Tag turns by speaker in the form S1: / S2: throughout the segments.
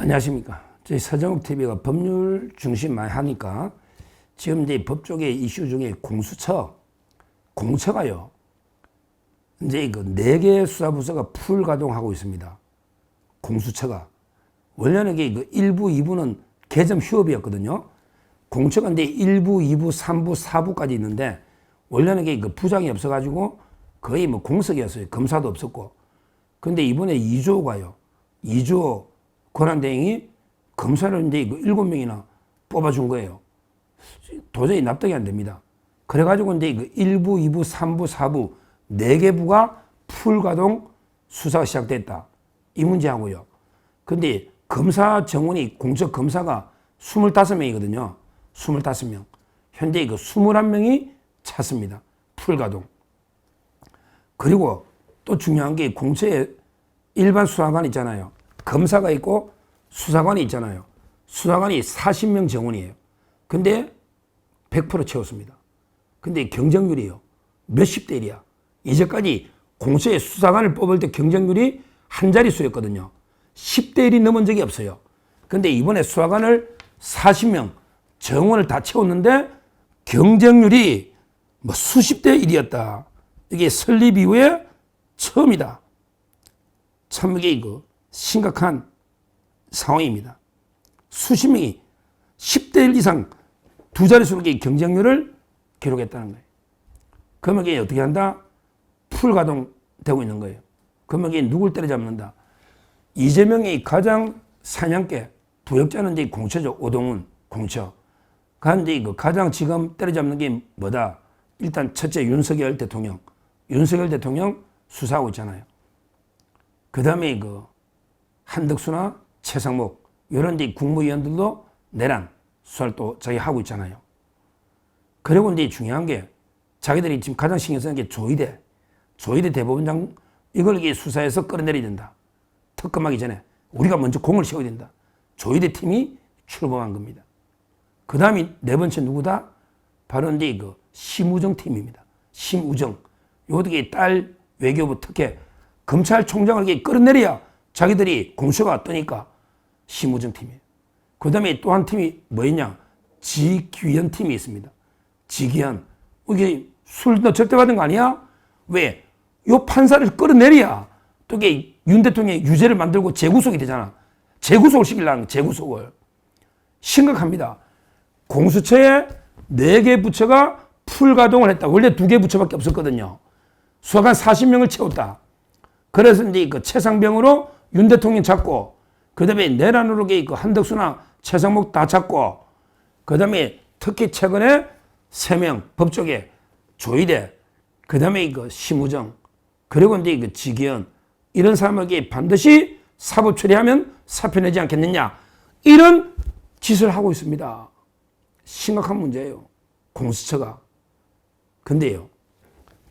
S1: 안녕하십니까. 저희 서정욱TV가 법률 중심 많이 하니까 지금 이제 법조계 이슈 중에 공처가요. 이제 그 4개 수사부서가 풀 가동하고 있습니다. 공수처가. 원래는 그 1부, 2부는 개점 휴업이었거든요. 공처가 이제 1부, 2부, 3부, 4부까지 있는데 원래는 그 부장이 없어가지고 거의 뭐 공석이었어요. 검사도 없었고. 근데 이번에 2조가요. 2조 권한대행이 검사를 이제 7명이나 뽑아준 거예요. 도저히 납득이 안 됩니다. 그래가지고 이제 1부, 2부, 3부, 4부 4개 부가 풀가동 수사가 시작됐다. 이 문제하고요. 근데 검사 정원이 공적 검사가 25명이거든요. 25명. 현재 21명이 찼습니다. 풀가동. 그리고 또 중요한 게 공처에 일반 수사관 있잖아요. 검사가 있고 수사관이 있잖아요. 수사관이 40명 정원이에요. 근데 100% 채웠습니다. 근데 경쟁률이요. 몇십 대 1이야. 이제까지 공처에 수사관을 뽑을 때 경쟁률이 한 자릿수였거든요. 10대 1이 넘은 적이 없어요. 근데 이번에 수사관을 40명 정원을 다 채웠는데 경쟁률이 뭐 수십 대 1이었다. 이게 설립 이후에 처음이다. 참 이게 심각한 상황입니다. 수십 명이 10대 1 이상 두 자릿수로 경쟁률을 기록했다는 거예요. 그러면 이게 어떻게 한다? 풀 가동되고 있는 거예요. 그러면 이게 누굴 때려잡는다? 이재명이 가장 사냥개, 부역자는 이제 공처죠. 오동훈, 공처. 그런데 가장 지금 때려잡는 게 뭐다? 일단 첫째 윤석열 대통령. 윤석열 대통령 수사하고 있잖아요. 그 다음에 한덕수나 최상목, 이런 이제 국무위원들도 내란 수사를 또 자기 하고 있잖아요. 그리고 이제 중요한 게 자기들이 지금 가장 신경 쓰는 게 조희대 대법원장 이걸 수사해서 끌어내려야 된다. 특검하기 전에 우리가 먼저 공을 세워야 된다. 조희대 팀이 출범한 겁니다. 그 다음이 네 번째 누구다? 바로 이제 심우정 팀입니다. 심우정. 요것도 딸 외교부 특혜 검찰총장을 끌어내려야 자기들이 공수가 뜨니까 심우정 팀이에요. 그 다음에 또 한 팀이 뭐였냐? 지귀현 팀이 있습니다. 지귀현. 이게 술 너 절대 받은 거 아니야? 왜? 요 판사를 끌어내려야 또 이게 윤 대통령이 유죄를 만들고 재구속이 되잖아. 재구속을 시키려는 재구속을. 심각합니다. 공수처에 4개 부처가 풀가동을 했다. 원래 2개 부처밖에 없었거든요. 수사관 40명을 채웠다. 그래서 이제 최상병으로 윤 대통령 잡고, 그 다음에 내란으로 한덕수나 최상목 다 잡고, 그 다음에 특히 최근에 3명 법조계 조희대, 그 다음에 심우정, 그리고 이제 지기현, 이런 사람에게 반드시 사법 처리하면 사표 내지 않겠느냐. 이런 짓을 하고 있습니다. 심각한 문제예요. 공수처가. 근데요,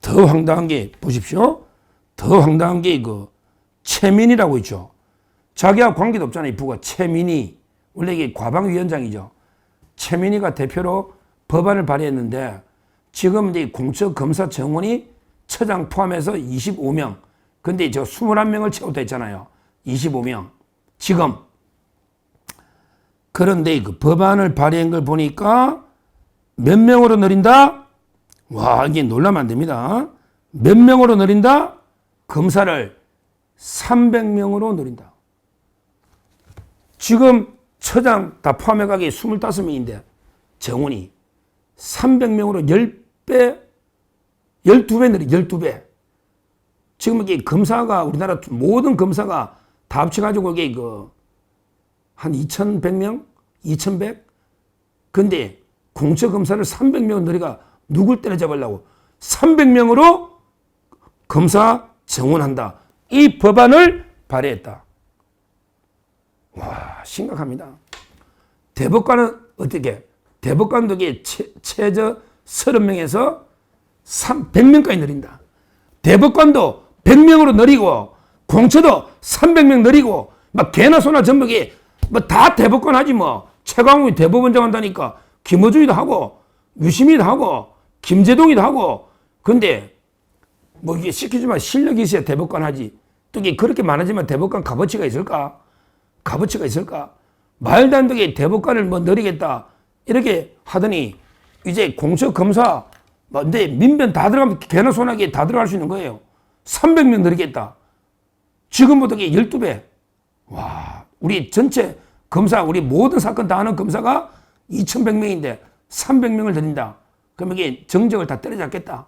S1: 더 황당한 게 보십시오. 더 황당한 게 최민희라고 있죠. 자기와 관계도 없잖아요. 부가 최민희. 원래 이게 과방위원장이죠. 최민희가 대표로 법안을 발의했는데 지금 이제 공처 검사 정원이 처장 포함해서 25명. 근데 저 21명을 채웠다 했잖아요. 25명. 지금. 그런데 법안을 발의한 걸 보니까 몇 명으로 늘린다? 와, 이게 놀라면 안 됩니다. 몇 명으로 늘린다? 검사를 300명으로 늘린다. 지금 처장 다 포함해가게 25명인데 정원이 300명으로 10배, 12배 늘리, 12배. 지금 이게 검사가 우리나라 모든 검사가 다 합쳐가지고 이게 한 2,100명? 2,100? 근데 공처 검사를 300명 늘리가 누굴 때려잡으려고 300명으로 검사 정원한다. 이 법안을 발의했다. 와, 심각합니다. 대법관은 어떻게? 대법관도 최저 30명에서 100명까지 늘린다. 대법관도 100명으로 늘리고 공처도 300명 늘리고 막 개나 소나 전부 뭐 다 대법관 하지 뭐. 최강욱이 대법원장 한다니까 김어준이도 하고 유시민도 하고 김재동이도 하고. 근데 뭐 이게 시키지만 실력이 있어야 대법관 하지. 또 이게 그렇게 많아지면 대법관 값어치가 있을까? 값어치가 있을까? 말도 안 되게 대법관을 뭐 늘리겠다 이렇게 하더니 이제 공처 검사 근데 민변 다 들어가면 개나 소나기에 다 들어갈 수 있는 거예요. 300명 늘리겠다. 지금보다 12배. 와, 우리 전체 검사, 우리 모든 사건 다 하는 검사가 2,100명인데 300명을 늘린다. 그럼 이게 정적을 다 때려잡겠다.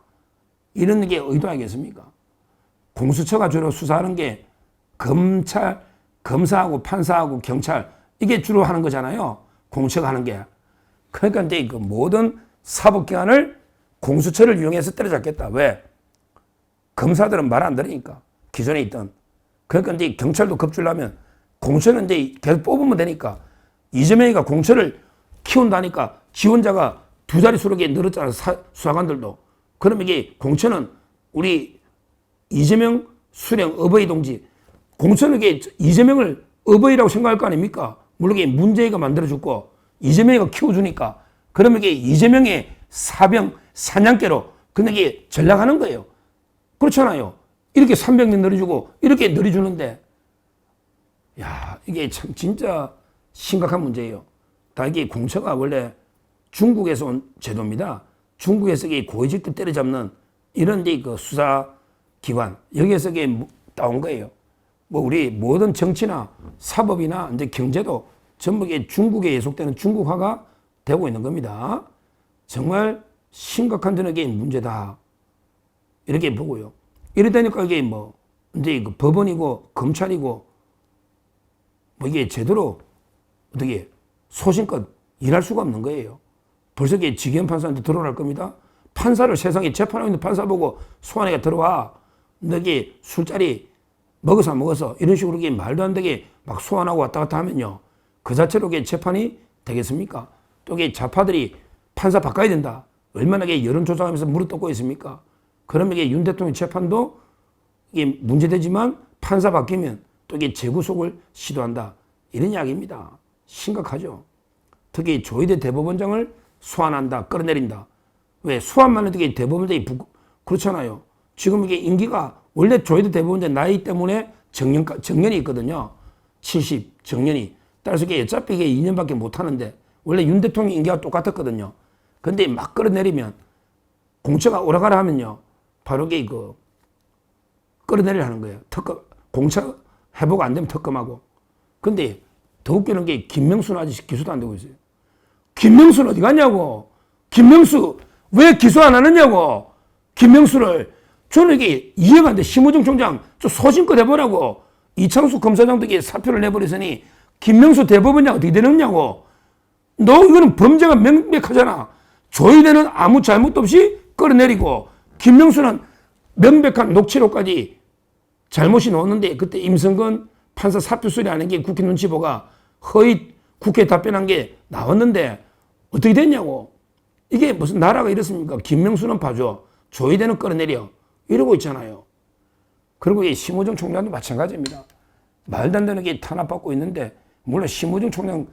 S1: 이런 게 의도 아니겠습니까? 공수처가 주로 수사하는 게 검찰, 검사하고 판사하고 경찰 이게 주로 하는 거잖아요. 공수처가 하는 게. 그러니까 이제 그 모든 사법기관을 공수처를 이용해서 때려잡겠다. 왜? 검사들은 말 안 들으니까. 기존에 있던. 그러니까 이제 경찰도 겁주려면 공수처는 이제 계속 뽑으면 되니까. 이재명이가 공수처를 키운다니까 지원자가 2자릿수로 늘었잖아. 수사관들도. 그럼 이게 공수처는 우리 이재명 수령 어버이 동지 공수처는 이게 이재명을 어버이라고 생각할 거 아닙니까? 물론 이게 문재인가 만들어줬고 이재명이가 키워주니까 그러면 이게 이재명의 사병 사냥개로 근데 이게 전략하는 거예요. 그렇잖아요. 이렇게 300명 늘려주고 이렇게 늘려주는데 야 이게 참 진짜 심각한 문제예요. 다 이게 공처가 원래 중국에서 온 제도입니다. 중국에서 이게 고위직들 때려잡는 이런 데 그 수사기관 여기에서 이게 따온 거예요. 뭐 우리 모든 정치나 사법이나 이제 경제도 전부 이게 중국에 예속되는 중국화가 되고 있는 겁니다. 정말 심각한 저는 이게 문제다. 이렇게 보고요. 이러다니까 이게 뭐 이제 그 법원이고 검찰이고 뭐 이게 제대로 어떻게 소신껏 일할 수가 없는 거예요. 벌써 이게 지기현 판사한테 들어갈 겁니다. 판사를 세상에 재판하고 있는 판사 보고 소환해가 들어와. 너게 술자리 먹어서 안 먹어서 이런 식으로 이게 말도 안 되게 막 소환하고 왔다 갔다 하면요. 그 자체로 이게 재판이 되겠습니까? 또 이게 좌파들이 판사 바꿔야 된다. 얼마나 이게 여론조작하면서 무릎 꿇고 있습니까? 그러면 이게 윤 대통령 재판도 이게 문제되지만 판사 바뀌면 또 이게 재구속을 시도한다. 이런 이야기입니다. 심각하죠. 특히 조희대 대법원장을 소환한다. 끌어내린다. 왜? 소환만 해도 이게 대법원장이 그렇잖아요. 지금 이게 임기가 원래 조희대 대법원장 나이 때문에 정년이 있거든요. 70 정년이. 따라서 이게 어차피 이게 2년밖에 못 하는데 원래 윤 대통령 임기가 똑같았거든요. 근데 막 끌어내리면 공처가 오라가라 하면요. 바로 이게 그 끌어내리려 하는 거예요. 특검, 공처 회복 안 되면 특검하고. 근데 더 웃기는 게 김명수 아저씨 기소도 안 되고 있어요. 김명수는 어디 갔냐고. 김명수 왜 기소 안 하느냐고. 김명수를 저는 이게 이해가 안 돼. 심우정 총장 좀 소신껏 해보라고. 이창수 검사장도 이게 사표를 내버렸으니 김명수 대법원장 어떻게 되느냐고. 너 이거는 범죄가 명백하잖아. 조희대는 아무 잘못도 없이 끌어내리고 김명수는 명백한 녹취록까지 잘못이 나왔는데 그때 임성근 판사 사표 수리하는 게 국회 눈치 보가 허위 국회 답변한 게 나왔는데 어떻게 됐냐고. 이게 무슨 나라가 이렇습니까? 김명수는 봐줘. 조희대는 끌어내려. 이러고 있잖아요. 그리고 이 심우정 총장도 마찬가지입니다. 말도 안 되는 게 탄압받고 있는데 물론 심우정 총장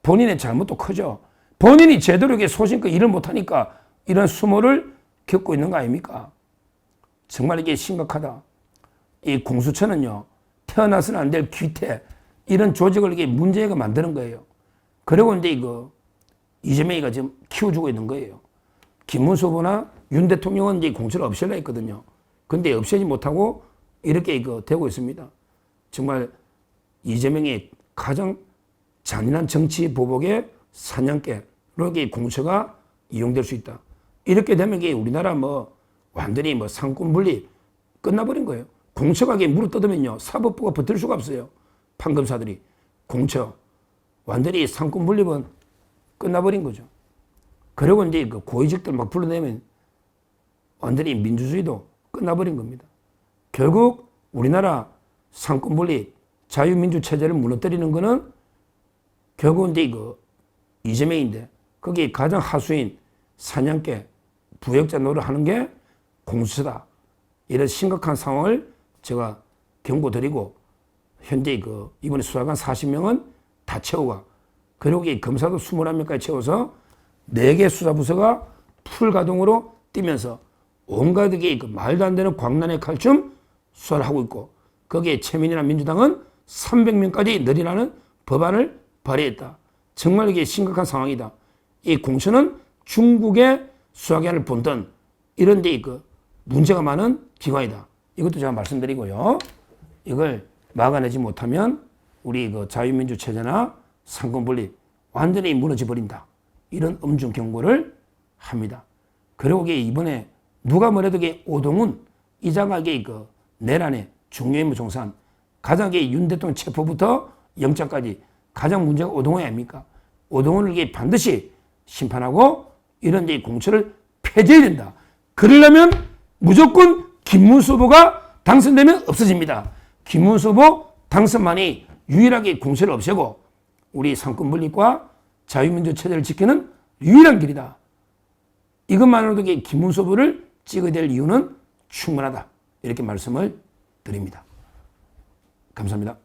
S1: 본인의 잘못도 크죠. 본인이 제대로 이게 소신껏 일을 못하니까 이런 수모를 겪고 있는 거 아닙니까? 정말 이게 심각하다. 이 공수처는요, 태어나서는 안 될 귀태, 이런 조직을 이게 문제가 만드는 거예요. 그리고 이제 이거 이재명이가 지금 키워주고 있는 거예요. 김문수 후보나 윤 대통령은 이제 공수처를 없애려 했거든요. 근데 없애지 못하고 이렇게 이거 되고 있습니다. 정말 이재명이 가장 잔인한 정치 보복의 사냥개로 이게 공수처가 이용될 수 있다. 이렇게 되면 이게 우리나라 뭐 완전히 뭐 상권 분리 끝나버린 거예요. 공처가 이게 물어 뜯으면요. 사법부가 버틸 수가 없어요. 판검사들이. 공처. 완전히 상권 분립은 끝나버린 거죠. 그리고 이제 그 고위직들 막 불러내면 완전히 민주주의도 끝나버린 겁니다. 결국 우리나라 상권 분립, 자유민주 체제를 무너뜨리는 거는 결국 이제 그 이재명인데 거기에 가장 하수인 사냥개, 부역자 노릇 하는 게 공수처다. 이런 심각한 상황을 제가 경고드리고 현재 그 이번에 수사관 40명은 다 채우가 그리고 이 검사도 21명까지 채워서 4개 수사부서가 풀가동으로 뛰면서 온갖 게 그 말도 안 되는 광란의 칼춤 수사를 하고 있고 거기에 최민희나 민주당은 300명까지 늘리라는 법안을 발의했다. 정말 이게 심각한 상황이다. 이 공천은 중국의 수학연을 본던 이런 데 그 문제가 많은 기관이다. 이것도 제가 말씀드리고요. 이걸 막아내지 못하면 우리 그 자유민주 체제나 상권분립 완전히 무너져 버린다. 이런 엄중 경고를 합니다. 그리고 이번에 누가 뭐래도 오동훈 이자가 그 내란의 중요 임무 종사한 가장 윤 대통령 체포부터 영장까지 가장 문제가 오동훈이 아닙니까? 오동훈을 반드시 심판하고 이런 공천을 폐지해야 된다. 그러려면 무조건 김문수 후보가 당선되면 없어집니다. 김문수 후보 당선만이 유일하게 공천을 없애고 우리 상권분립과 자유민주 체제를 지키는 유일한 길이다. 이것만으로도 김문수 후보를 찍어야 될 이유는 충분하다. 이렇게 말씀을 드립니다. 감사합니다.